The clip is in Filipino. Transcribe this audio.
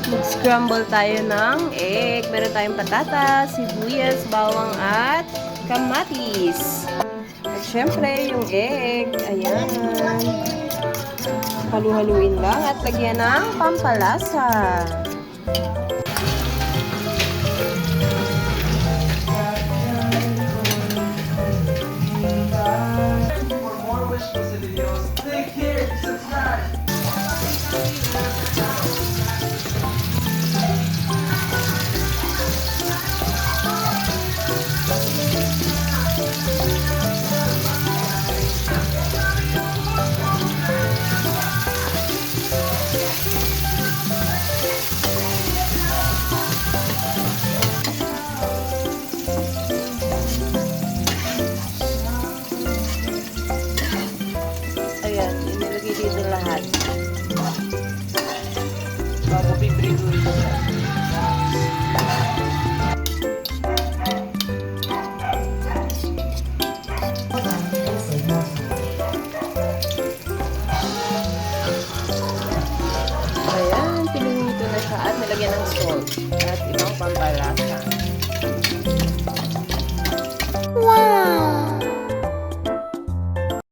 Mag-scramble tayo ng egg. Meron tayong patatas, sibuyas, bawang at kamatis. At syempre, yung egg. Ayan. Halu-haluin lang at lagyan ng pampalasa. For more Wish Pussy videos, click here to subscribe. Ayan, inilagay dito lahat. Bago piprituin siya. Ayan, pinunito na siya at nilagyan ng salt at ibang pampalasa.